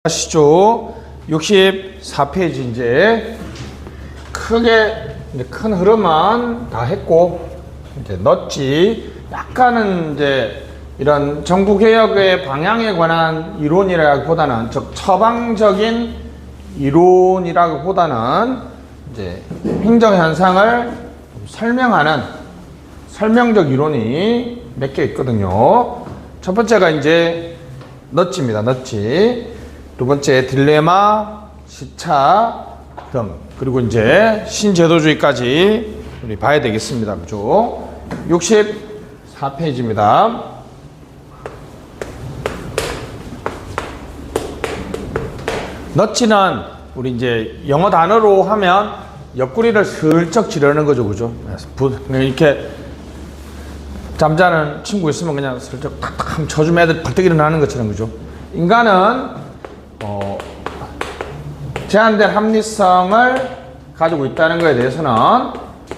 아시죠? 64페이지 이제 크게 큰 흐름은 다 했고 이제 넣지 약간은 이제 이런 정부개혁의 방향에 관한 이론이라기보다는 즉 처방적인 이론이라기보다는 이제 행정현상을 설명하는 설명적 이론이 몇 개 있거든요. 첫 번째가 이제 넛지입니다. 넛지. 두 번째 딜레마, 시차 등 그리고 이제 신제도주의까지 우리 봐야 되겠습니다. 그죠? 64페이지입니다. 넛지는 우리 이제 영어 단어로 하면 옆구리를 슬쩍 지르는 거죠. 그죠? 이렇게 잠자는 친구 있으면 그냥 슬쩍 탁탁 하면 쳐주면 애들 벌떡 일어나는 것처럼. 그죠? 인간은 제한된 합리성을 가지고 있다는 것에 대해서는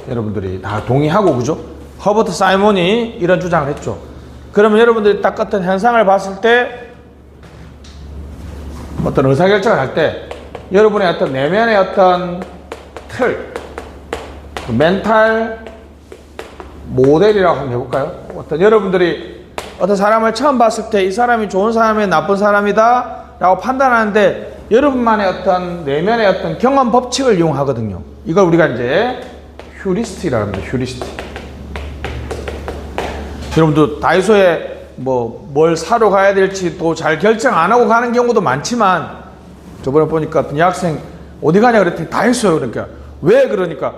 여러분들이 다 동의하고, 그죠? 허버트 사이먼이 이런 주장을 했죠. 그러면 여러분들이 딱 어떤 현상을 봤을 때 어떤 의사결정을 할 때 여러분의 어떤 내면의 어떤 틀, 멘탈 모델이라고 한번 해볼까요? 어떤 여러분들이 어떤 사람을 처음 봤을 때 이 사람이 좋은 사람이야 나쁜 사람이다 라고 판단하는데 여러분만의 어떤 내면의 어떤 경험 법칙을 이용하거든요. 이걸 우리가 이제 휴리스틱이라고 합니다. 휴리스틱. 여러분도 다이소에 뭘 사러 가야 될지도 잘 결정 안 하고 가는 경우도 많지만 저번에 보니까 어떤 여학생 어디 가냐 그랬더니 다이소요. 그러니까 왜 그러니까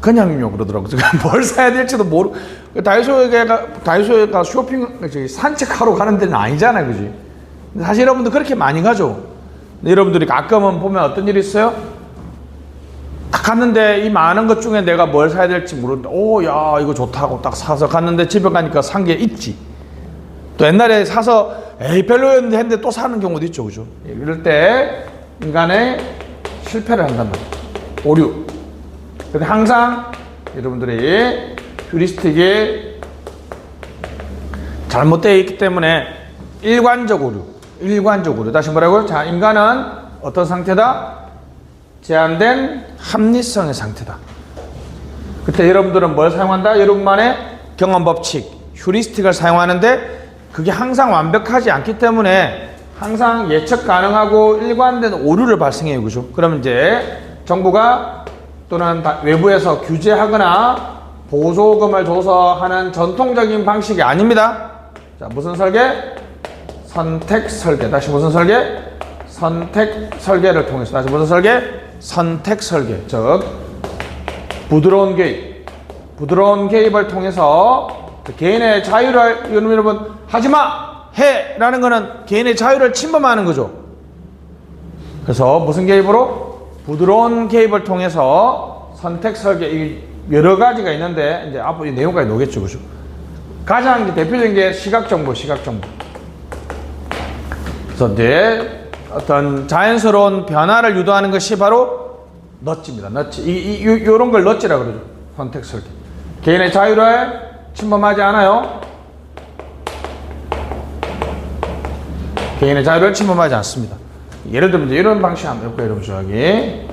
그냥요 그러더라고요. 뭘 사야 될지도 모르고 다이소에가 쇼핑 산책하러 가는 데는 아니잖아요. 그지? 사실 여러분들 그렇게 많이 가죠. 여러분들이 가끔은 보면 어떤 일이 있어요? 딱 갔는데 이 많은 것 중에 내가 뭘 사야 될지 모르는데 야 이거 좋다고 딱 사서 갔는데 집에 가니까 산 게 있지. 또 옛날에 사서 에이 별로였는데 했는데 또 사는 경우도 있죠. 그죠? 이럴 때 인간의 실패를 한단 말이에요. 오류. 근데 항상 여러분들이 휴리스틱이 잘못되어 있기 때문에 일관적으로 다시 뭐라고요? 자, 인간은 어떤 상태다? 제한된 합리성의 상태다. 그때 여러분들은 뭘 사용한다? 여러분만의 경험 법칙, 휴리스틱을 사용하는데 그게 항상 완벽하지 않기 때문에 항상 예측 가능하고 일관된 오류를 발생해요. 그죠? 그럼 이제 정부가 또는 외부에서 규제하거나 보조금을 줘서 하는 전통적인 방식이 아닙니다. 자, 무슨 설계? 선택 설계. 다시 무슨 설계? 선택 설계를 통해서. 다시 무슨 설계? 선택 설계. 즉 부드러운 개입. 부드러운 개입을 통해서 개인의 자유를 여러분 하지마! 해! 라는 거는 개인의 자유를 침범하는 거죠. 그래서 무슨 개입으로? 부드러운 개입을 통해서 선택 설계. 여러 가지가 있는데 이제 앞으로 이 내용까지 나오겠죠. 그죠? 가장 대표적인 게 시각정보. 그래서 이제 어떤 자연스러운 변화를 유도하는 것이 바로 넛지입니다. 넛지. 요런 걸 넛지라고 그러죠. 선택 설계. 개인의 자유를 침범하지 않아요. 개인의 자유를 침범하지 않습니다. 예를 들면 이제 이런 방식 한번 해볼까요, 여러분? 저기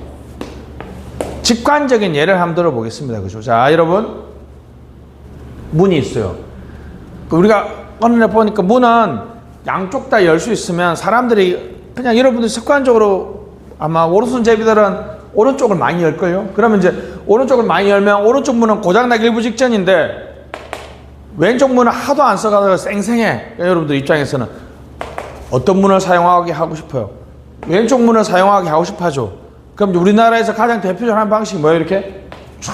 직관적인 예를 한번 들어보겠습니다. 그죠? 자, 여러분 문이 있어요. 우리가 어느 날 보니까 문은 양쪽 다 열 수 있으면 사람들이 그냥 여러분들 습관적으로 아마 오른손잡이들은 오른쪽을 많이 열걸요. 그러면 이제 오른쪽을 많이 열면 오른쪽 문은 고장나기 일부 직전인데 왼쪽 문은 하도 안 써가지고 쌩쌩해. 여러분들 입장에서는 어떤 문을 사용하게 하고 싶어요? 왼쪽 문을 사용하게 하고 싶어 하죠. 그럼 우리나라에서 가장 대표적인 방식이 뭐예요? 이렇게 쫙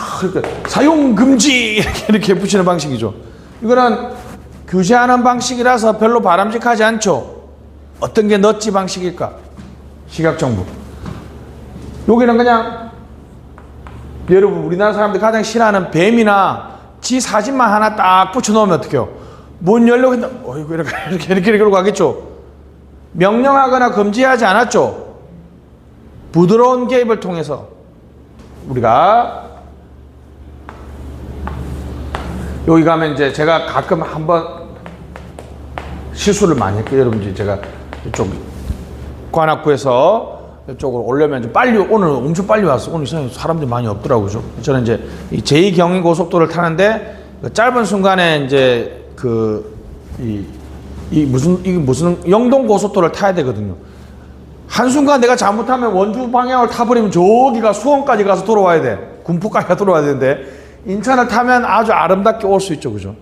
사용 금지 이렇게 붙이는 방식이죠. 이거는 규제하는 방식이라서 별로 바람직하지 않죠. 어떤 게 넛지 방식일까? 시각정보. 여기는 그냥 여러분 우리나라 사람들이 가장 싫어하는 뱀이나 지 사진만 하나 딱 붙여놓으면 어떡해요? 문 열려고 했는데 어이구 이렇게 가겠죠. 명령하거나 금지하지 않았죠. 부드러운 개입을 통해서 우리가 여기 가면 이제 제가 가끔 한번 실수를 많이 했고요. 여러분들 제가 이쪽 관악구에서 이쪽으로 오려면 좀 빨리, 오늘 엄청 빨리 왔어. 오늘 이상하게 사람들이 많이 없더라고요. 저는 이제 이 제2경인고속도로를 타는데 그 짧은 순간에 이제 무슨 영동고속도로를 타야 되거든요. 한순간 내가 잘못하면 원주 방향을 타버리면 저기가 수원까지 가서 돌아와야 돼. 군포까지 돌아와야 되는데 인천을 타면 아주 아름답게 올 수 있죠. 그죠?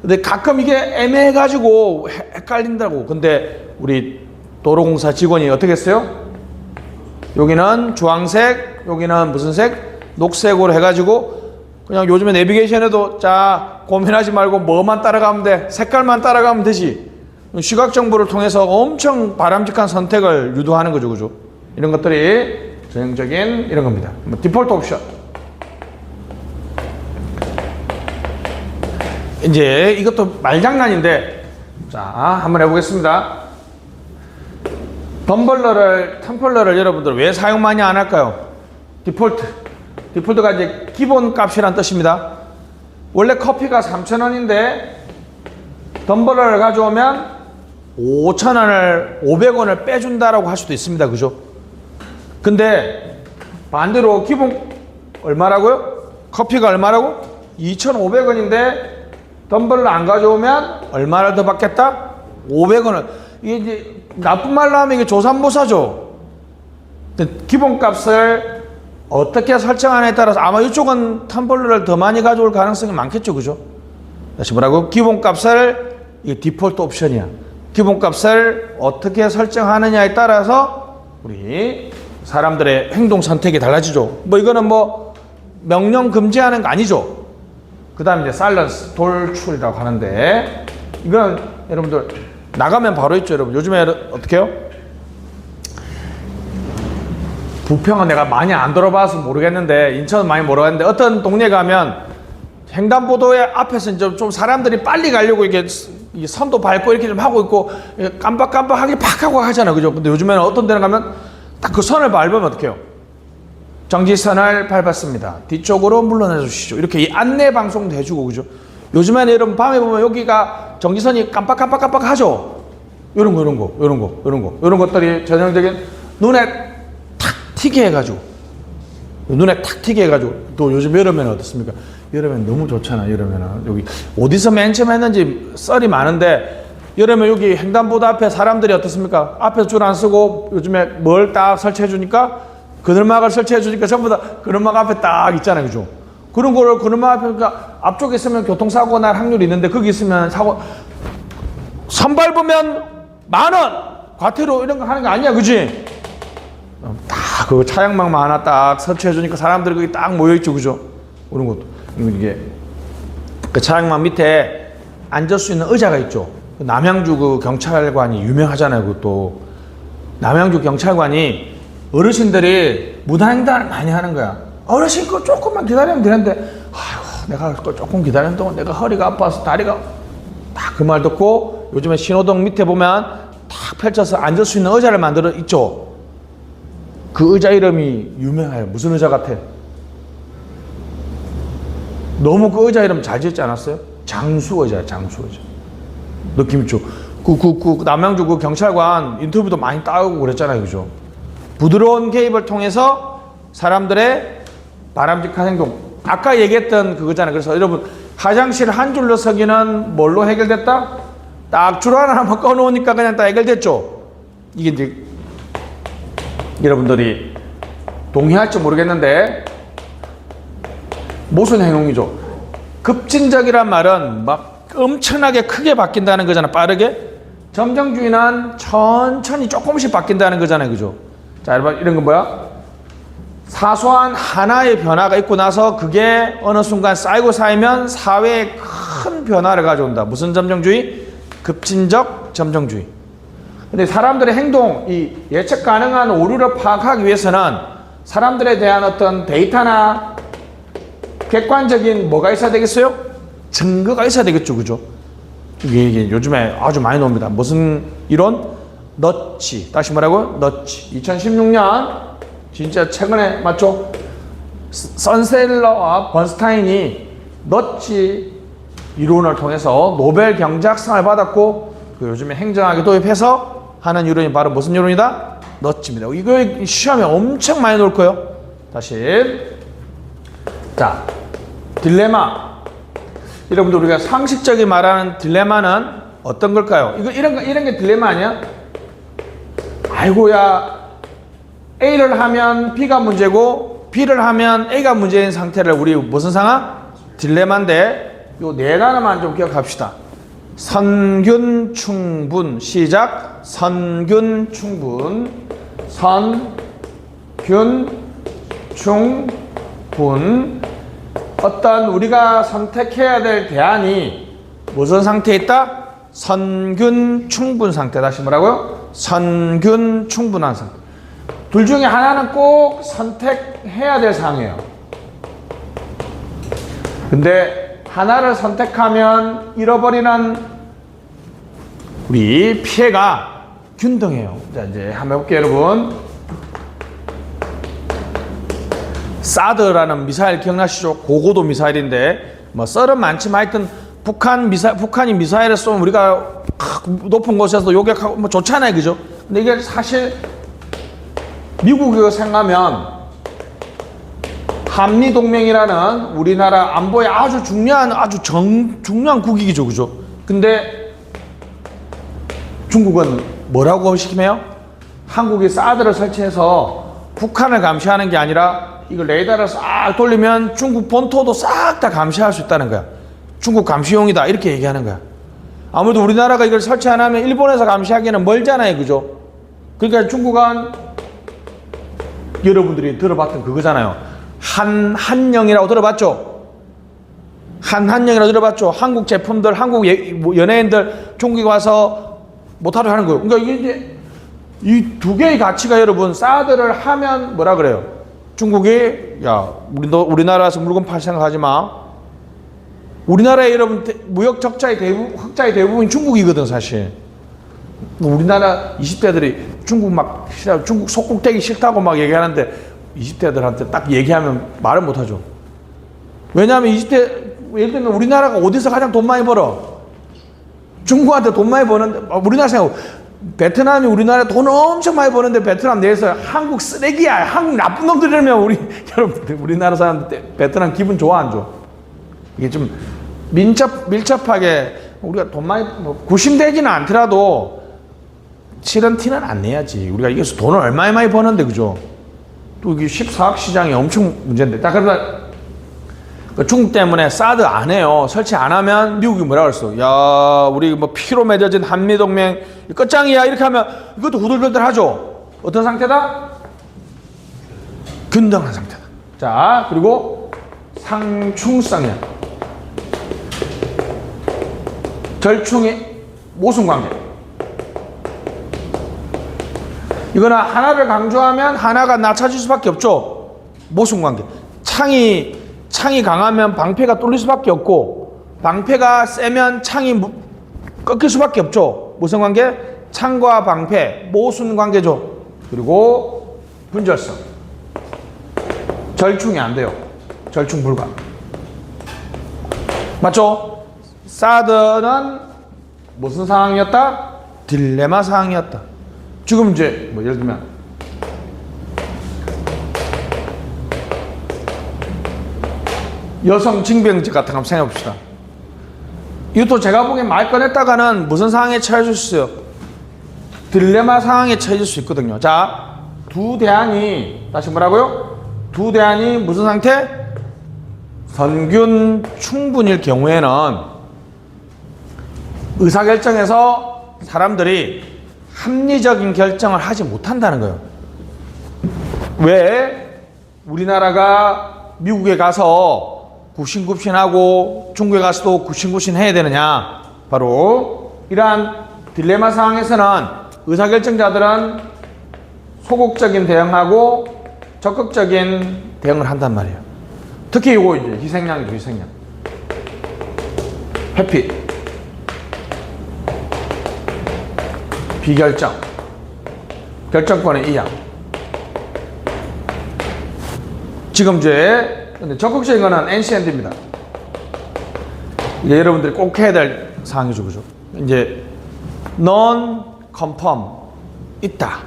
근데 가끔 이게 애매해가지고 헷갈린다고. 근데 우리 도로공사 직원이 어떻게 했어요? 여기는 주황색, 여기는 무슨 색? 녹색으로 해가지고 그냥 요즘에 내비게이션에도 자 고민하지 말고 뭐만 따라가면 돼. 색깔만 따라가면 되지. 시각 정보를 통해서 엄청 바람직한 선택을 유도하는 거죠. 그죠? 이런 것들이 전형적인 이런 겁니다. 디폴트 옵션. 이제 이것도 말장난인데 자 한번 해보겠습니다. 텀블러를 여러분들 왜 사용 많이 안 할까요? 디폴트가 이제 기본 값이란 뜻입니다. 원래 커피가 3,000원인데 텀블러를 가져오면 5,000원을 500원을 빼준다라고 할 수도 있습니다. 그죠? 근데 반대로 기본 얼마라고요? 커피가 얼마라고? 2,500원인데 텀블러 안 가져오면 얼마를 더 받겠다? 500원을. 이게 이제 나쁜 말로 하면 이게 조삼모사죠. 기본값을 어떻게 설정하느냐에 따라서 아마 이쪽은 텀블러를 더 많이 가져올 가능성이 많겠죠. 그죠? 다시 뭐라고? 기본값을, 이게 디폴트 옵션이야. 기본값을 어떻게 설정하느냐에 따라서 우리 사람들의 행동 선택이 달라지죠. 뭐 이거는 뭐 명령 금지하는 거 아니죠. 그 다음에 이제 사일런스, 돌출이라고 하는데 이건 여러분들 나가면 바로 있죠. 여러분 요즘에 어떻게 해요? 부평은 내가 많이 안 들어봐서 모르겠는데 인천은 많이 모르겠는데 어떤 동네 가면 횡단보도의 앞에서 이제 좀 사람들이 빨리 가려고 이게 선도 밟고 이렇게 좀 하고 있고 깜빡깜빡하게 팍 하고 하잖아요. 그죠? 근데 요즘에는 어떤 데는 가면 딱 그 선을 밟으면 어떻게 해요? 정지선을 밟았습니다. 뒤쪽으로 물러나 주시죠. 이렇게 이 안내 방송도 해주고. 그죠? 요즘에는 여러분 밤에 보면 여기가 정지선이 깜빡깜빡깜빡 하죠. 이런 거, 이런 것들이 전형적인 눈에 탁 튀게 해가지고 또 요즘 여름에는 어떻습니까? 여름엔 너무 좋잖아. 여름에는 여기 어디서 맨 처음 했는지 썰이 많은데 여름에 여기 횡단보도 앞에 사람들이 어떻습니까? 앞에서 줄 안 쓰고 요즘에 뭘 딱 설치해 주니까 그늘막을 설치해 주니까 전부 다 그늘막 앞에 딱 있잖아요. 그죠? 그런 거를 그늘막 앞에 그러니까 앞쪽에 있으면 교통사고 날 확률이 있는데 거기 있으면 사고 선 밟으면 10,000원 과태료 이런 거 하는 거 아니야. 그지? 딱 그 차량막만 하나 딱 설치해 주니까 사람들이 거기 딱 모여 있죠. 그죠? 그런 것도 이게 그 차량막 밑에 앉을 수 있는 의자가 있죠. 남양주 그 경찰관이 유명하잖아요. 그것도 남양주 경찰관이 어르신들이 무단횡단을 많이 하는 거야. 어르신 거 조금만 기다리면 되는데 아이고 내가 그걸 조금 기다리는 동안 내가 허리가 아파서 다리가 딱 그 말 듣고 요즘에 신호등 밑에 보면 탁 펼쳐서 앉을 수 있는 의자를 만들어 있죠. 그 의자 이름이 유명해요. 무슨 의자 같아? 너무 그 의자 이름 잘 지었지 않았어요? 장수 의자야. 장수 의자. 느낌 있죠? 남양주 그 경찰관 인터뷰도 많이 따오고 그랬잖아요. 그죠? 부드러운 개입을 통해서 사람들의 바람직한 행동. 아까 얘기했던 그거잖아요. 그래서 여러분 화장실 한 줄로 서기는 뭘로 해결됐다? 딱 줄 하나만 꺼놓으니까 그냥 다 해결됐죠. 이게 이제 여러분들이 동의할지 모르겠는데 무슨 행동이죠? 급진적이란 말은 막 엄청나게 크게 바뀐다는 거잖아. 빠르게. 점정주의는 천천히 조금씩 바뀐다는 거잖아요. 그죠? 자, 여러분 이런 건 뭐야? 사소한 하나의 변화가 있고 나서 그게 어느 순간 쌓이고 쌓이면 사회에 큰 변화를 가져온다. 무슨 점정주의? 급진적 점정주의. 근데 사람들의 행동, 이 예측 가능한 오류를 파악하기 위해서는 사람들에 대한 어떤 데이터나 객관적인 뭐가 있어야 되겠어요? 증거가 있어야 되겠죠. 그죠? 이게 요즘에 아주 많이 나옵니다. 무슨 이론? 너치. 다시 말하고 너치. 2016년 진짜 최근에 맞죠? 선셀러와 번스타인이 너치 이론을 통해서 노벨 경제학상을 받았고 그 요즘에 행정학에 도입해서 하는 이론이 바로 무슨 이론이다? 너츠입니다. 이거 시험에 엄청 많이 나올 거예요. 다시. 자, 딜레마. 여러분들 우리가 상식적인 말하는 딜레마는 어떤 걸까요? 이런 게 딜레마 아니야? 아이고야, A를 하면 B가 문제고 B를 하면 A가 문제인 상태를 우리 무슨 상황? 딜레마인데 요 네 단어만 좀 기억합시다. 선균 충분. 시작. 선균 충분. 선균 충분. 어떤 우리가 선택해야 될 대안이 무슨 상태에 있다? 선균 충분 상태. 다시 뭐라고요? 선균 충분한 상태. 둘 중에 하나는 꼭 선택해야 될 상황이에요. 근데 하나를 선택하면 잃어버리는 우리 피해가 균등해요. 자, 이제 한번 해볼게요, 여러분. 사드라는 미사일 기억나시죠? 고고도 미사일인데, 뭐, 썰은 많지만 하여튼, 북한이 미사일을 쏘면 우리가 높은 곳에서 요격하고, 뭐, 좋잖아요. 그죠? 근데 이게 사실, 미국이 생각하면, 한미동맹이라는 우리나라 안보에 아주 중요한, 중요한 국익이죠. 그죠? 근데, 중국은 뭐라고 시키며요? 한국이 사드를 설치해서 북한을 감시하는 게 아니라 이거 레이더를 싹 돌리면 중국 본토도 싹 다 감시할 수 있다는 거야. 중국 감시용이다 이렇게 얘기하는 거야. 아무래도 우리나라가 이걸 설치 안 하면 일본에서 감시하기에는 멀잖아요. 그죠? 그러니까 중국은 여러분들이 들어봤던 그거잖아요. 한영이라고 들어봤죠? 한영이라고 들어봤죠? 한국 제품들, 한국 연예인들 중국에 와서 못하게 하는 거예요. 그러니까 이게 이 두 개의 가치가 여러분 사드를 하면 뭐라 그래요? 중국이 야 우리나라에서 물건 팔 생각하지 마. 우리나라의 여러분 무역 적자의 흑자의 대부분이 중국이거든 사실. 우리나라 20대들이 중국 속국되기 싫다고 막 얘기하는데 20대들한테 딱 얘기하면 말을 못하죠. 왜냐하면 20대 예를 들면 우리나라가 어디서 가장 돈 많이 벌어? 중국한테 돈 많이 버는데 우리나라 생각 베트남이 우리나라에 돈 엄청 많이 버는데 베트남 내에서 한국 쓰레기야 한국 나쁜 놈들이라면 여러분들 우리나라 사람들 베트남 기분 좋아 안 좋아? 이게 좀 밀접하게 우리가 돈 많이 구심되지는 않더라도 실은 티는 안 내야지. 우리가 이게서 돈을 얼마나 많이 버는데 그죠? 또 이게 14억 시장이 엄청 문제인데 딱 그러다 중국 때문에 사드 안 해요. 설치 안 하면 미국이 뭐라 그랬어? 야, 우리 뭐 피로 맺어진 한미동맹 끝장이야. 이렇게 하면 이것도 후들후들 하죠. 어떤 상태다? 균등한 상태다. 자, 그리고 상충성이야. 절충의 모순관계. 이거는 하나를 강조하면 하나가 낮아질 수밖에 없죠. 모순관계. 창이 강하면 방패가 뚫릴 수밖에 없고 방패가 세면 창이 꺾일 수밖에 없죠. 무슨 관계? 창과 방패 모순 관계죠. 그리고 분절성. 절충이 안 돼요. 절충 불가. 맞죠? 사드는 무슨 상황이었다? 딜레마 상황이었다. 지금 이제 뭐 예를 들면 여성 징병제 같은 거 한번 생각해 봅시다. 이것도 제가 보기엔 말 꺼냈다가는 무슨 상황에 처해질 수 있어요? 딜레마 상황에 처해질 수 있거든요. 자, 두 대안이 다시 뭐라고요? 두 대안이 무슨 상태? 선균 충분일 경우에는 의사결정에서 사람들이 합리적인 결정을 하지 못한다는 거예요. 왜? 우리나라가 미국에 가서 굽신굽신하고 중국에 가서도 굽신굽신 해야 되느냐? 바로 이러한 딜레마 상황에서는 의사결정자들은 소극적인 대응하고 적극적인 대응을 한단 말이에요. 특히 이거 이제 희생양이죠, 희생양. 회피, 비결정, 결정권의 이양. 지금 이제 근데 적극적인 거는 NCND입니다. 이게 여러분들이 꼭 해야 될 사항이죠, 그죠? 이제 non-confirm 있다.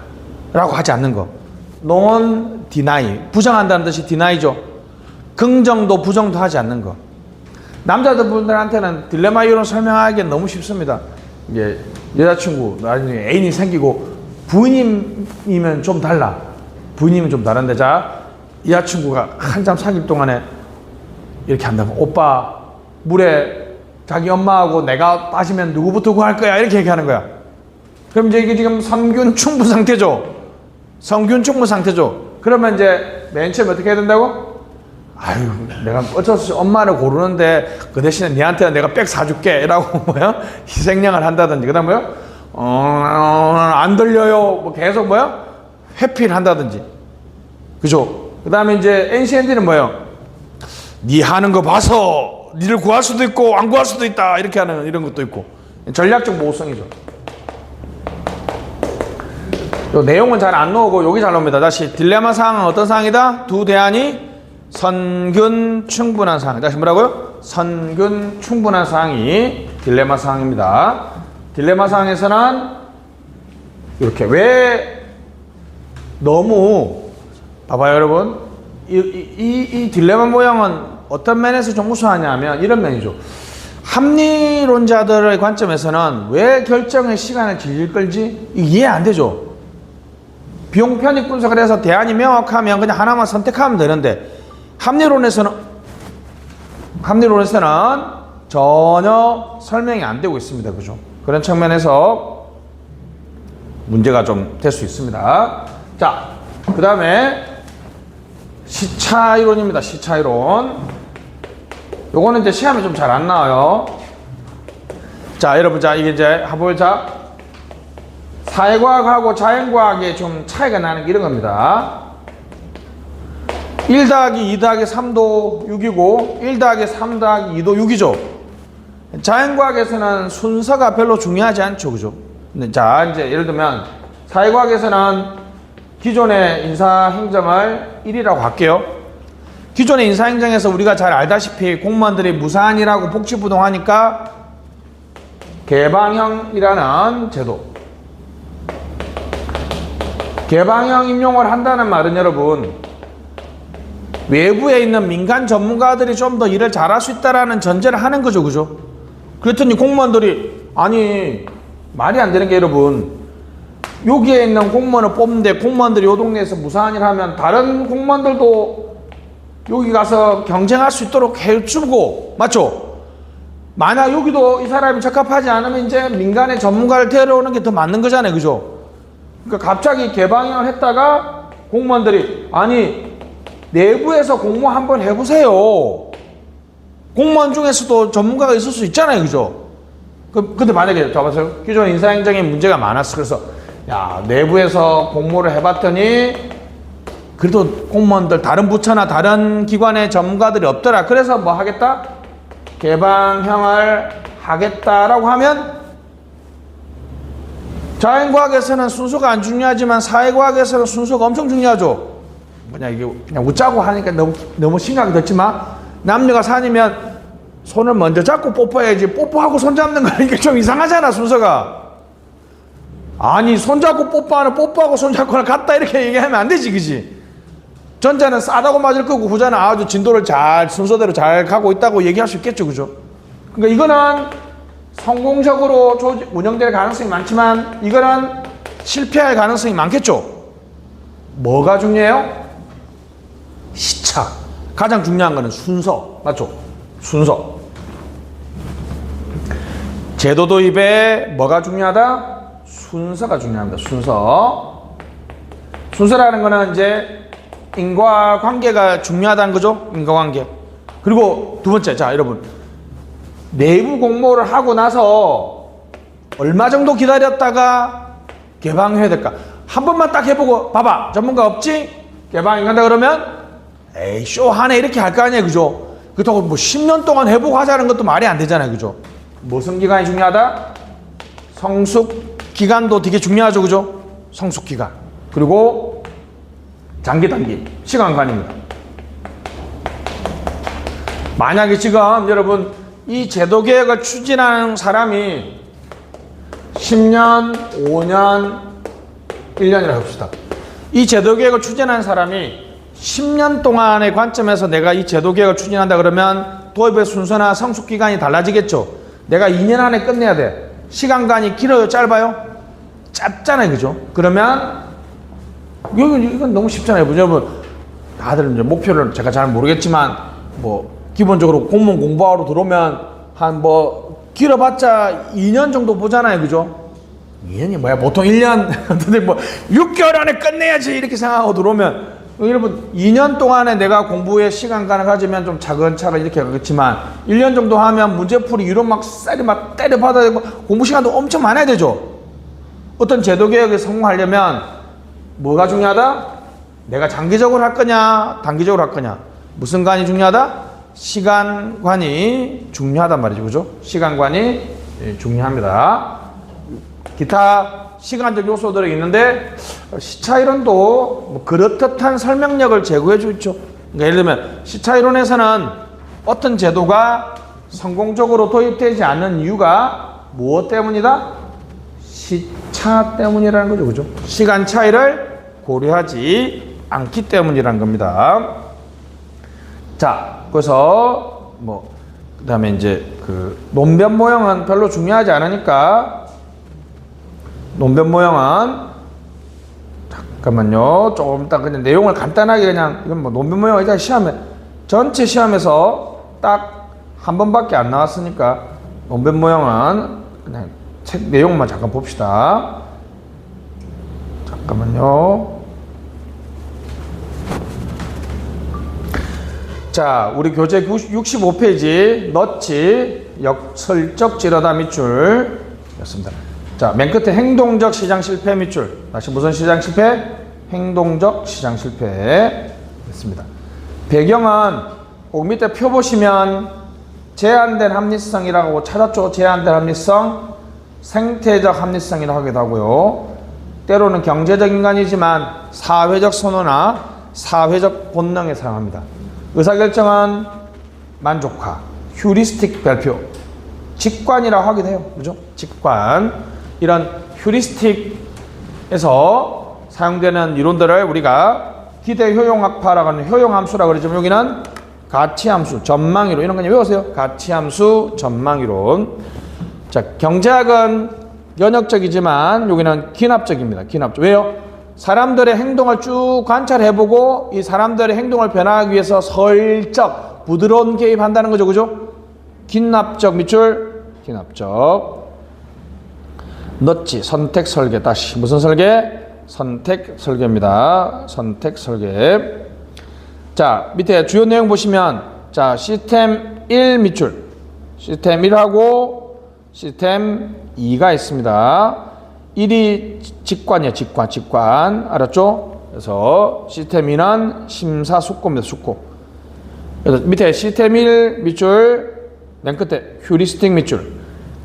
라고 하지 않는 거. non deny. 부정한다는 뜻이 deny죠. 긍정도 부정도 하지 않는 거. 남자분들한테는 딜레마 이론 설명하기엔 너무 쉽습니다. 이게 여자친구, 나중에 애인이 생기고 부인이면 좀 달라. 부인이면 좀 다른데, 자, 여자친구가 한참 사귈 동안에 이렇게 한다고. 오빠, 물에 자기 엄마하고 내가 빠지면 누구부터 구할 거야? 이렇게 얘기하는 거야. 그럼 이제 이게 지금 성균 충분 상태죠. 성균 충분 상태죠. 그러면 이제 맨 처음에 어떻게 해야 된다고? 아유, 내가 어쩔 수 없이 엄마를 고르는데 그 대신에 니한테는 내가 백 사줄게 라고 뭐야? 희생양을 한다든지, 그 다음 뭐야? 안 들려요. 뭐 계속 뭐야? 회피를 한다든지. 그죠? 그 다음에 이제 NCND는 뭐예요? 니 하는 거 봐서 니를 구할 수도 있고 안 구할 수도 있다. 이렇게 하는 이런 것도 있고. 전략적 모호성이죠. 요 내용은 잘 안 나오고 여기 잘 나옵니다. 다시 딜레마 사항은 어떤 사항이다? 두 대안이 선균 충분한 사항. 다시 뭐라고요? 선균 충분한 사항이 딜레마 사항입니다. 딜레마 사항에서는 이렇게 왜 너무 봐봐요 여러분. 이 딜레마 모양은 어떤 면에서 좀 우수하냐면 이런 면이죠. 합리론자들의 관점에서는 왜 결정의 시간을 질질 끌지? 이해 안 되죠. 비용 편익 분석을 해서 대안이 명확하면 그냥 하나만 선택하면 되는데 합리론에서는 전혀 설명이 안 되고 있습니다. 그죠? 그런 측면에서 문제가 좀 될 수 있습니다. 자, 그 다음에 시차이론입니다. 시차이론. 요거는 이제 시험에 좀 잘 안 나와요. 자, 여러분, 자, 이게 이제 한번 자, 사회과학하고 자연과학에 좀 차이가 나는 게 이런 겁니다. 1 더하기 2 더하기 3도 6이고 1 더하기 3 더하기 2도 6이죠. 자연과학에서는 순서가 별로 중요하지 않죠. 그죠? 자, 이제 예를 들면 사회과학에서는 기존의 인사행정을 1이라고 할게요. 기존의 인사행정에서 우리가 잘 알다시피 공무원들이 무산이라고 복지부동하니까 개방형이라는 제도. 개방형 임용을 한다는 말은 여러분 외부에 있는 민간 전문가들이 좀 더 일을 잘할 수 있다라는 전제를 하는 거죠. 그죠? 그랬더니 공무원들이 아니 말이 안 되는 게 여러분 여기에 있는 공무원을 뽑는데 공무원들이 요 동네에서 무사한 일 하면 다른 공무원들도 여기 가서 경쟁할 수 있도록 해주고 맞죠? 만약 여기도 이 사람이 적합하지 않으면 이제 민간의 전문가를 데려오는 게 더 맞는 거잖아요. 그죠? 그러니까 갑자기 개방형을 했다가 공무원들이 아니 내부에서 공모 한번 해보세요. 공무원 중에서도 전문가가 있을 수 있잖아요. 그죠? 근데 만약에 봐보세요. 기존 인사행정에 문제가 많았어. 그래서 야 내부에서 공모를 해봤더니 그래도 공무원들 다른 부처나 다른 기관의 전문가들이 없더라. 그래서 뭐 하겠다? 개방형을 하겠다라고 하면 자연과학에서는 순서가 안 중요하지만 사회과학에서는 순서가 엄청 중요하죠. 뭐냐 이게 그냥 웃자고 하니까 너무 심하게 듣지만 남녀가 사귀면 손을 먼저 잡고 뽀뽀해야지 뽀뽀하고 손 잡는 거 이게 좀 이상하잖아 순서가. 아니 손잡고 뽀뽀하는 뽀뽀하고 손잡고는 같다 이렇게 얘기하면 안 되지. 그지? 전자는 싸다고 맞을 거고 후자는 아주 진도를 잘 순서대로 잘 가고 있다고 얘기할 수 있겠죠. 그죠? 그러니까 이거는 성공적으로 운영될 가능성이 많지만 이거는 실패할 가능성이 많겠죠. 뭐가 중요해요? 시차. 가장 중요한 거는 순서. 맞죠? 순서. 제도 도입에 뭐가 중요하다? 순서가 중요합니다. 순서. 순서라는 거는 이제 인과관계가 중요하다는 거죠. 인과관계. 그리고 두 번째, 자 여러분 내부 공모를 하고 나서 얼마 정도 기다렸다가 개방해야 될까? 한 번만 딱 해보고 봐봐 전문가 없지? 개방이 간다 그러면 에이 쇼 하네 이렇게 할 거 아니에요. 그죠? 그렇다고 뭐 10년 동안 해보고 하자는 것도 말이 안 되잖아요. 그죠? 무슨 기간이 중요하다? 성숙 기간도 되게 중요하죠. 그죠? 성숙 기간. 그리고 장기 단기 시간관입니다. 만약에 지금 여러분 이 제도 개혁을 추진하는 사람이 10년, 5년, 1년이라고 합시다. 이 제도개혁을 추진한 사람이 10년 동안의 관점에서 내가 이 제도개혁을 추진한다 그러면 도입의 순서나 성숙기간이 달라지겠죠. 내가 2년 안에 끝내야 돼. 시간간이 길어요? 짧아요? 짧잖아요. 그죠? 그러면 이건 너무 쉽잖아요. 여러분 다들 이제 목표를 제가 잘 모르겠지만 뭐 기본적으로 공무원 공부하러 들어오면 한 뭐 길어봤자 2년 정도 보잖아요. 그죠? 2년이 뭐야? 보통 1년 근데 뭐 6개월 안에 끝내야지 이렇게 생각하고 들어오면 여러분 2년 동안에 내가 공부에 시간간을 가지면 좀 차근차근 이렇게 가겠지만 1년 정도 하면 문제풀이 이론 막 쌀이 막 때려받아야 되고 공부 시간도 엄청 많아야 되죠. 어떤 제도개혁에 성공하려면 뭐가 중요하다? 내가 장기적으로 할 거냐 단기적으로 할 거냐. 무슨 관이 중요하다? 시간관이 중요하단 말이죠. 그죠? 시간관이 중요합니다. 기타 시간적 요소들이 있는데 시차이론도 뭐 그렇듯한 설명력을 제공해 주죠. 그러니까 예를 들면 시차이론에서는 어떤 제도가 성공적으로 도입되지 않는 이유가 무엇 때문이다? 시차 때문이라는 거죠. 그죠? 시간 차이를 고려하지 않기 때문이라는 겁니다. 자, 그래서 뭐 그다음에 이제 그 논변 모형은 별로 중요하지 않으니까 논변 모형은 잠깐만요. 조금 이따 그냥 내용을 간단하게 그냥 이건 뭐 논변 모형 일단 시험에 전체 시험에서 딱 한 번밖에 안 나왔으니까 논변 모형은 그냥 책 내용만 잠깐 봅시다. 잠깐만요. 자, 우리 교재 65페이지 너치 역설적 지러다 밑줄 였습니다. 자, 맨 끝에 행동적 시장 실패 밑줄. 다시 무슨 시장 실패? 행동적 시장 실패 됐습니다. 배경은 꼭 밑에 표 보시면 제한된 합리성이라고 찾았죠. 제한된 합리성, 생태적 합리성이라고 하기도 하고요. 때로는 경제적 인간이지만 사회적 선호나 사회적 본능에 사용합니다. 의사결정은 만족화, 휴리스틱 별표, 직관이라고 하기도 해요. 그죠? 직관. 이런 휴리스틱에서 사용되는 이론들을 우리가 기대 효용학파라고 하는 효용함수라고 그러죠. 여기는 가치함수, 전망이론 이런 거 그냥 외우세요. 가치함수, 전망이론. 자, 경제학은 연역적이지만 여기는 기납적입니다. 기납적. 왜요? 사람들의 행동을 쭉 관찰해보고 이 사람들의 행동을 변화하기 위해서 설적, 부드러운 개입한다는 거죠. 그죠? 기납적 밑줄, 기납적. 넣지, 선택 설계. 다시 무슨 설계? 선택 설계입니다. 선택 설계. 자, 밑에 주요 내용 보시면 자, 시스템 1 밑줄. 시스템 1하고 시스템 2가 있습니다. 1이 직관이에요. 직관. 알았죠? 그래서 시스템 2는 심사숙고입니다. 숙고. 그래서 밑에 시스템 1 밑줄, 맨 끝에 휴리스틱 밑줄.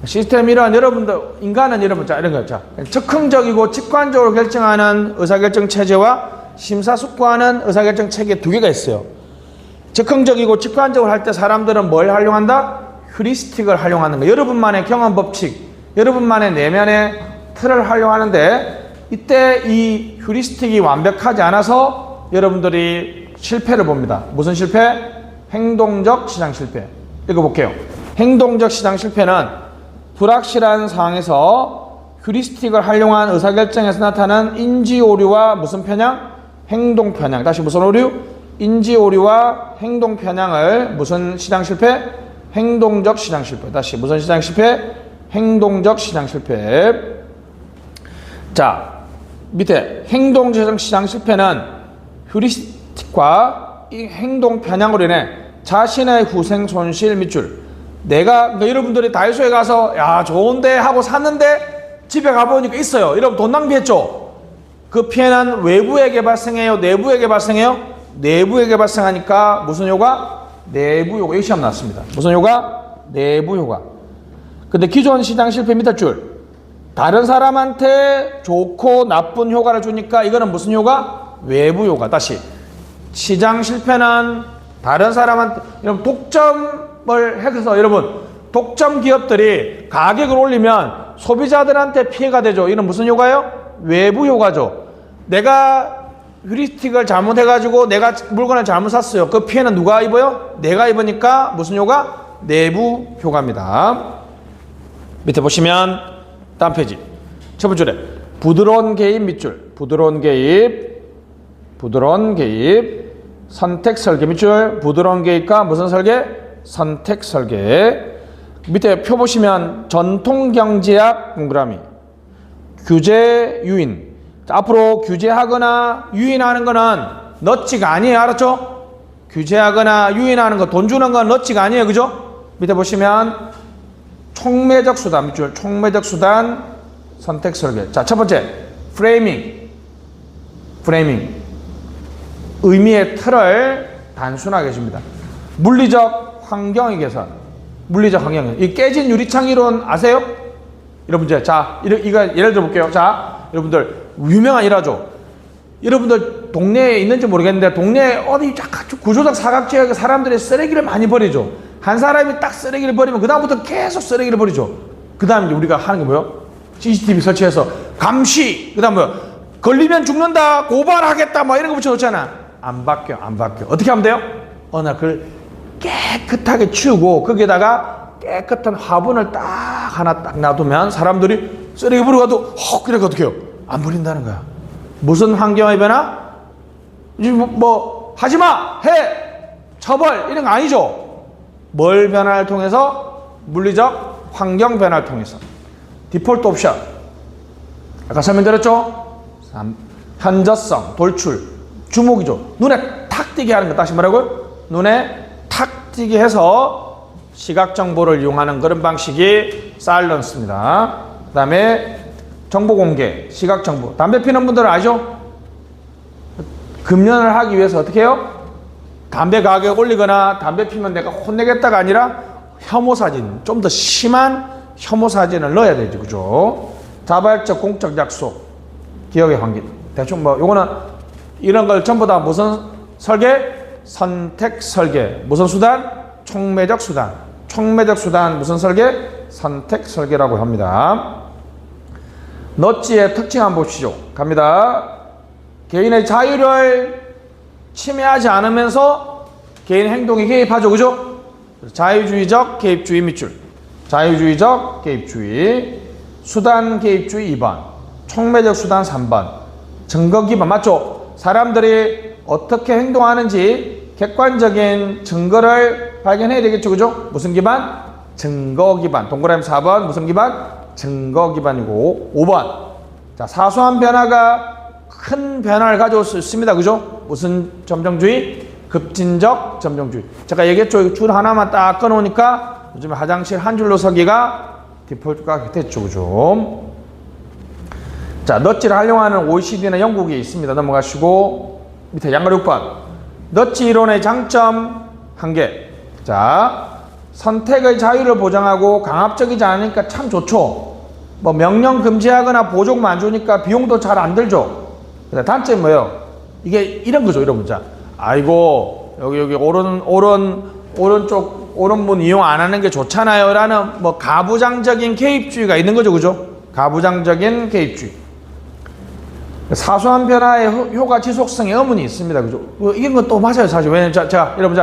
시스템 1은 여러분들, 인간은 여러분, 자, 이런 거, 자, 즉흥적이고 직관적으로 결정하는 의사결정 체제와 심사숙고하는 의사결정 체계 두 개가 있어요. 즉흥적이고 직관적으로 할 때 사람들은 뭘 활용한다? 휴리스틱을 활용하는 거예요. 여러분만의 경험 법칙, 여러분만의 내면의 틀을 활용하는데 이때 이 휴리스틱이 완벽하지 않아서 여러분들이 실패를 봅니다. 무슨 실패? 행동적 시장 실패. 읽어볼게요. 행동적 시장 실패는 불확실한 상황에서 휴리스틱을 활용한 의사결정에서 나타나는 인지오류와 무슨 편향? 행동 편향. 다시 무슨 오류? 인지오류와 행동 편향을 무슨 시장 실패? 행동적 시장 실패. 다시 무슨 시장 실패? 행동적 시장 실패. 자, 밑에 행동적 시장 실패는 휴리스틱과 이 행동 편향으로 인해 자신의 후생 손실 밑줄. 내가 그러니까 여러분들이 다이소에 가서 야 좋은데 하고 샀는데 집에 가보니까 있어요. 여러분 돈 낭비했죠? 그 피해는 외부에게 발생해요? 내부에게 발생해요? 내부에게 발생하니까 무슨 효과? 내부 효과. 여기 시험 나왔습니다. 무슨 효과? 내부 효과. 근데 기존 시장 실패 밑에 줄 다른 사람한테 좋고 나쁜 효과를 주니까 이거는 무슨 효과? 외부 효과. 다시 시장 실패는 다른 사람한테 여러분 독점을 해서 여러분 독점 기업들이 가격을 올리면 소비자들한테 피해가 되죠. 이건 무슨 효과예요? 외부 효과죠. 내가 휴리스틱을 잘못해가지고 내가 물건을 잘못 샀어요. 그 피해는 누가 입어요? 내가 입으니까 무슨 효과? 내부 효과입니다. 밑에 보시면 다음 페이지 첫 번째 줄에 부드러운 개입 밑줄, 부드러운 개입, 부드러운 개입, 선택 설계 밑줄, 부드러운 개입과 무슨 설계? 선택 설계. 밑에 표 보시면 전통 경제학 동그라미, 규제 유인. 자, 앞으로 규제하거나 유인하는 거는 너치가 아니에요. 알았죠? 규제하거나 유인하는 거, 돈 주는 건 너치가 아니에요. 그죠? 밑에 보시면 촉매적 수단 밑줄, 촉매적 수단 선택 설계. 자, 첫 번째 프레이밍. 프레이밍. 의미의 틀을 단순하게 줍니다. 물리적 환경의 개선. 물리적 환경. 이 깨진 유리창 이론 아세요? 여러분들, 자, 이거 예를 들어 볼게요. 자, 여러분들 유명한 일화죠. 여러분들 동네에 있는지 모르겠는데 동네에 어디 약간 구조적 사각지역에 사람들이 쓰레기를 많이 버리죠. 한 사람이 딱 쓰레기를 버리면 그 다음부터 계속 쓰레기를 버리죠. 그 다음에 우리가 하는 게 뭐예요? CCTV 설치해서 감시. 그 다음 뭐예요? 걸리면 죽는다, 고발하겠다, 뭐 이런 거 붙여놓잖아. 안 바뀌어, 안 바뀌어. 어떻게 하면 돼요? 어느 날 그걸 깨끗하게 치우고 거기에다가 깨끗한 화분을 딱 하나 딱 놔두면 사람들이 쓰레기 버리고 가도 이렇게 어떻게 해요? 안 버린다는 거야. 무슨 환경의 변화? 뭐 하지마! 해! 처벌! 이런 거 아니죠? 뭘 변화를 통해서? 물리적 환경 변화를 통해서. 디폴트 옵션. 아까 설명드렸죠? 현저성, 돌출, 주목이죠. 눈에 탁 띄게 하는 거. 다시 뭐라고요? 눈에 탁 띄게 해서 시각 정보를 이용하는 그런 방식이 사일런스입니다. 그 다음에 정보 공개, 시각 정보. 담배 피는 분들은 아시죠? 금연을 하기 위해서 어떻게 해요? 담배 가격 올리거나 담배 피면 내가 혼내겠다가 아니라 혐오 사진, 좀 더 심한 혐오 사진을 넣어야 되죠. 그죠? 자발적 공적 약속, 기억의 환기. 대충 뭐 요거는 이런 걸 전부 다 무슨 설계? 선택 설계. 무슨 수단? 촉매적 수단. 촉매적 수단 무슨 설계? 선택 설계라고 합니다. 너치의 특징 한번 보시죠. 갑니다. 개인의 자유를 침해하지 않으면서 개인 행동에 개입하죠. 그죠? 자유주의적 개입주의 밑줄. 자유주의적 개입주의. 수단 개입주의 2번. 촉매적 수단 3번. 증거 기반. 맞죠? 사람들이 어떻게 행동하는지 객관적인 증거를 발견해야 되겠죠. 그죠? 무슨 기반? 증거 기반. 동그라미 4번. 무슨 기반? 증거 기반이고. 5번. 자, 사소한 변화가 큰 변화를 가져올 수 있습니다. 그죠? 무슨 점정주의? 급진적 점정주의. 제가 얘기했죠. 줄 하나만 딱 끊어오니까 요즘에 화장실 한 줄로 서기가 디폴트가 됐죠. 그죠? 자, 너치를 활용하는 OECD나 영국이 있습니다. 넘어가시고 밑에 양가 6번. 너치 이론의 장점 1개. 자, 선택의 자유를 보장하고 강압적이지 않으니까 참 좋죠. 뭐 명령 금지하거나 보조금 안 주니까 비용도 잘 안 들죠. 근데 단점이 뭐예요? 이게 이런 거죠. 이런 문자. 아이고 여기 오른쪽 오른문 이용 안 하는 게 좋잖아요. 라는 뭐 가부장적인 개입주의가 있는 거죠. 그죠? 가부장적인 개입주의. 사소한 변화의 효과 지속성에 의문이 있습니다. 그죠? 이런 건 또 맞아요. 사실. 왜냐면 제가 여러분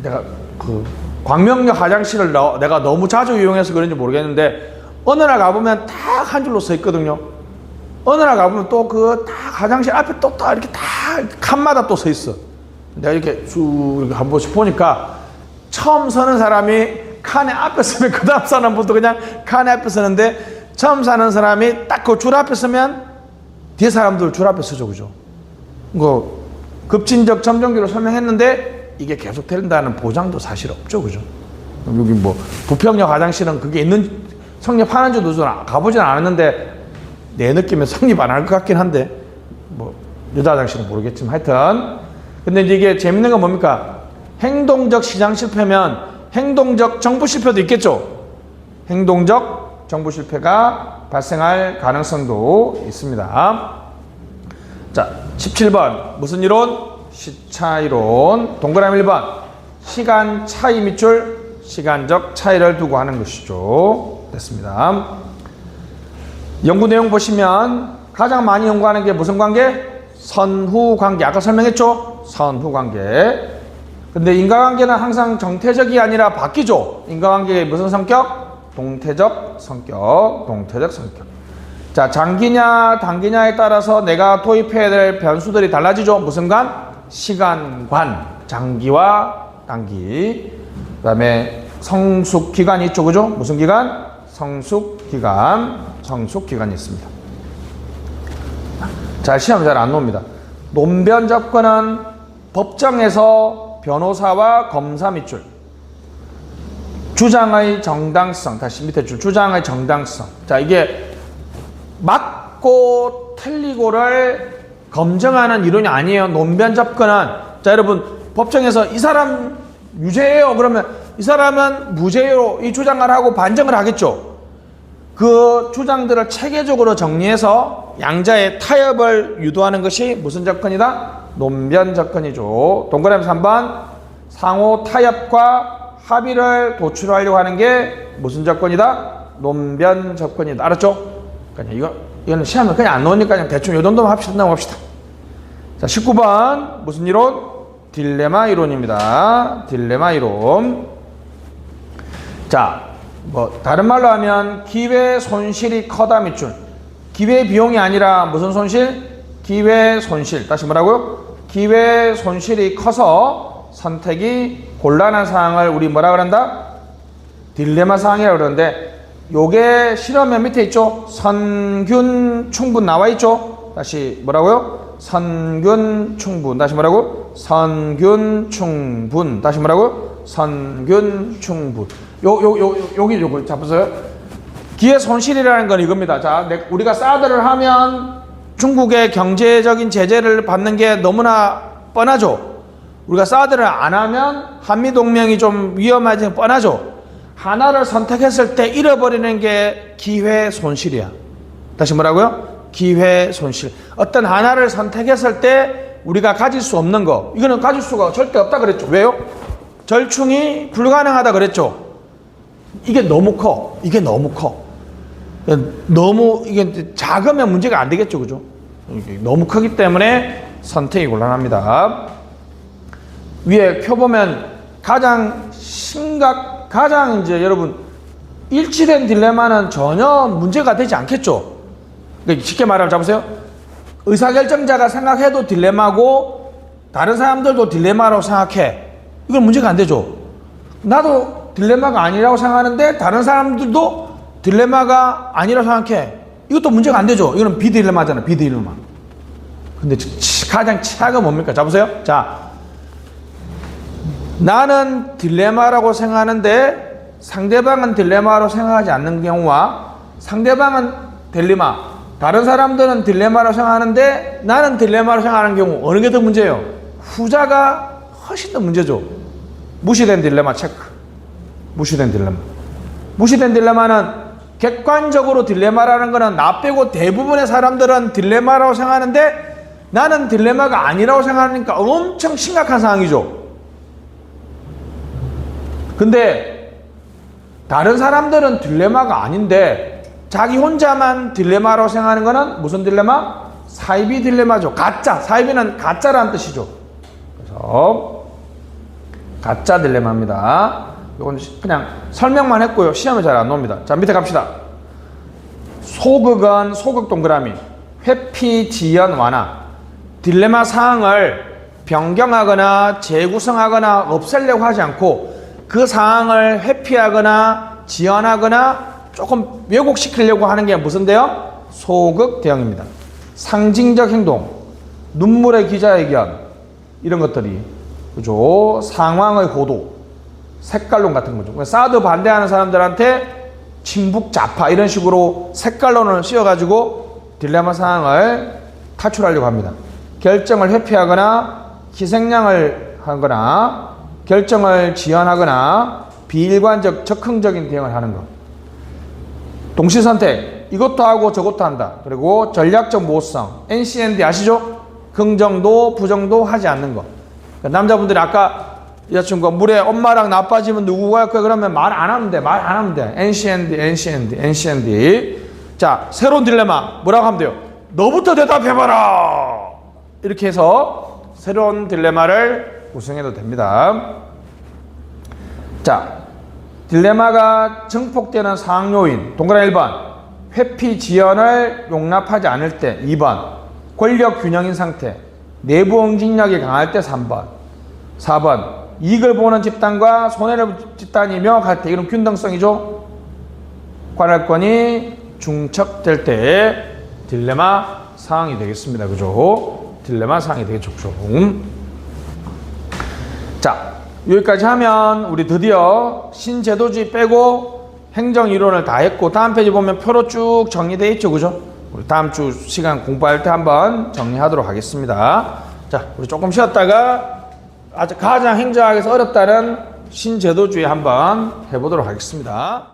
내가 그 광명역 화장실을 내가 너무 자주 이용해서 그런지 모르겠는데 어느 날 가보면 딱 한 줄로 서 있거든요. 어느 날 가보면 또 그 딱 화장실 앞에 또 이렇게 다 칸마다 또 서 있어. 내가 이렇게 쭉 이렇게 한 번씩 보니까 처음 서는 사람이 칸에 앞에 서면 그 다음 사는 분도 그냥 칸에 앞에 서는데 처음 사는 사람이 딱 그 줄 앞에 서면 뒤에 사람들 줄 앞에 서죠. 그죠? 그 급진적 점정기로 설명했는데 이게 계속 된다는 보장도 사실 없죠. 그죠? 여기 뭐 부평역 화장실은 그게 있는 성립하는 줄도 저는 가보진 않았는데 내 느낌에 성립 안 할 것 같긴 한데 뭐 여자 화장실은 모르겠지만 하여튼 근데 이제 이게 재밌는 건 뭡니까? 행동적 시장 실패면 행동적 정부 실패도 있겠죠. 행동적 정부 실패가 발생할 가능성도 있습니다. 자, 17번 무슨 이론? 시차 이론. 동그라미 1번 시간 차이 밑줄 시간적 차이를 두고 하는 것이죠. 됐습니다. 연구 내용 보시면 가장 많이 연구하는 게 무슨 관계? 선후관계. 아까 설명했죠? 선후관계. 근데 인과관계는 항상 정태적이 아니라 바뀌죠. 인과관계의 무슨 성격? 동태적 성격. 동태적 성격. 자, 장기냐 단기냐에 따라서 내가 도입해야 될 변수들이 달라지죠. 무슨 관? 시간관. 장기와 단기. 그 다음에 성숙기간이 있죠. 그죠? 무슨 기간? 성숙기간. 성숙기간이 있습니다. 자, 시험 잘 안 나옵니다. 논변 접근은 법정에서 변호사와 검사 밑줄. 주장의 정당성. 다시 밑에 줄. 주장의 정당성. 자, 이게 맞고 틀리고를 검증하는 이론이 아니에요. 논변 접근은. 자, 여러분, 법정에서 이 사람 유죄예요. 그러면 이 사람은 무죄로 이 주장을 하고 반증을 하겠죠. 그 주장들을 체계적으로 정리해서 양자의 타협을 유도하는 것이 무슨 접근이다? 논변 접근이죠. 동그라미 3번. 상호 타협과 합의를 도출하려고 하는 게 무슨 접근이다? 논변 접근이다. 알았죠? 그냥 이거는 시험은 그냥 안 나오니까 그냥 대충 요 정도만 합시다. 넘어갑시다. 자, 19번. 무슨 이론? 딜레마 이론입니다. 딜레마 이론. 자, 뭐 다른 말로 하면 기회 손실이 커다 밑줄. 기회 비용이 아니라 무슨 손실? 기회 손실. 다시 뭐라고요? 기회 손실이 커서 선택이 곤란한 상황을 우리 뭐라 그런다? 딜레마 상황이라고 그러는데, 요게 실험면 밑에 있죠? 선균 충분 나와 있죠? 다시 뭐라고요? 선균 충분. 다시 뭐라고? 선균 충분. 다시 뭐라고? 선균 충분. 요거 잡으세요. 기회 손실이라는 건 이겁니다. 자, 우리가 사드를 하면 중국의 경제적인 제재를 받는 게 너무나 뻔하죠. 우리가 사드를 안 하면 한미동맹이 좀 위험하지 뻔하죠. 하나를 선택했을 때 잃어버리는 게 기회 손실이야. 다시 뭐라고요? 기회 손실. 어떤 하나를 선택했을 때 우리가 가질 수 없는 거, 이거는 가질 수가 절대 없다 그랬죠. 왜요? 절충이 불가능하다 그랬죠. 이게 너무 커. 이게 너무 커. 너무 이게 작으면 문제가 안 되겠죠. 그죠? 이게 너무 크기 때문에 선택이 곤란합니다. 위에 표 보면 가장 이제 여러분 일치된 딜레마는 전혀 문제가 되지 않겠죠. 그러니까 쉽게 말하면 잡으세요. 의사결정자가 생각해도 딜레마고 다른 사람들도 딜레마라고 생각해. 이건 문제가 안 되죠. 나도 딜레마가 아니라고 생각하는데 다른 사람들도 딜레마가 아니라고 생각해. 이것도 문제가 안 되죠. 이거는 비딜레마잖아. 비딜레마. 근데 가장 최악은 뭡니까? 잡으세요. 자, 나는 딜레마라고 생각하는데 상대방은 딜레마로 생각하지 않는 경우와 상대방은 딜레마, 다른 사람들은 딜레마로 생각하는데 나는 딜레마로 생각하는 경우, 어느 게 더 문제예요? 후자가 훨씬 더 문제죠. 무시된 딜레마 체크. 무시된 딜레마. 무시된 딜레마는 객관적으로 딜레마라는 거는 나 빼고 대부분의 사람들은 딜레마라고 생각하는데 나는 딜레마가 아니라고 생각하니까 엄청 심각한 상황이죠. 근데 다른 사람들은 딜레마가 아닌데 자기 혼자만 딜레마라고 생각하는 거는 무슨 딜레마? 사이비 딜레마죠. 가짜. 사이비는 가짜라는 뜻이죠. 그래서 가짜 딜레마입니다. 이건 그냥 설명만 했고요. 시험에 잘 안 나옵니다. 자, 밑에 갑시다. 소극은 소극 동그라미. 회피, 지연, 완화. 딜레마 사항을 변경하거나 재구성하거나 없애려고 하지 않고 그 상황을 회피하거나 지연하거나 조금 왜곡시키려고 하는 게 무슨데요? 소극 대응입니다. 상징적 행동, 눈물의 기자회견, 이런 것들이, 그죠? 상황의 고도, 색깔론 같은 거죠. 사드 반대하는 사람들한테 친북 좌파 이런 식으로 색깔론을 씌워가지고 딜레마 상황을 탈출하려고 합니다. 결정을 회피하거나 희생양을 하거나 결정을 지연하거나 비일관적 적극적인 대응을 하는 것. 동시선택, 이것도 하고 저것도 한다. 그리고 전략적 모호성, NCND 아시죠? 긍정도 부정도 하지 않는 것. 남자분들이 아까 여자친구가 물에 엄마랑 나 빠지면 누구가 할 거야? 그러면 말 안 하면 돼. 말 안 하면 돼. NCND. 자, 새로운 딜레마 뭐라고 하면 돼요? 너부터 대답해봐라. 이렇게 해서 새로운 딜레마를 구성해도 됩니다. 자, 딜레마가 증폭되는 상황 요인. 동그라미 1번. 회피 지연을 용납하지 않을 때 2번. 권력 균형인 상태. 내부 응징력이 강할 때 3번. 4번. 이익을 보는 집단과 손해를 보는 집단이며 같을 때 이런 균등성이죠. 관할권이 중첩될 때의 딜레마 상황이 되겠습니다. 그죠? 딜레마 상황이 되겠죠. 자, 여기까지 하면 우리 드디어 신제도주의 빼고 행정이론을 다 했고, 다음 페이지 보면 표로 쭉 정리되어 있죠. 그죠? 우리 다음 주 시간 공부할 때 한번 정리하도록 하겠습니다. 자, 우리 조금 쉬었다가 아주 가장 행정학에서 어렵다는 신제도주의 한번 해보도록 하겠습니다.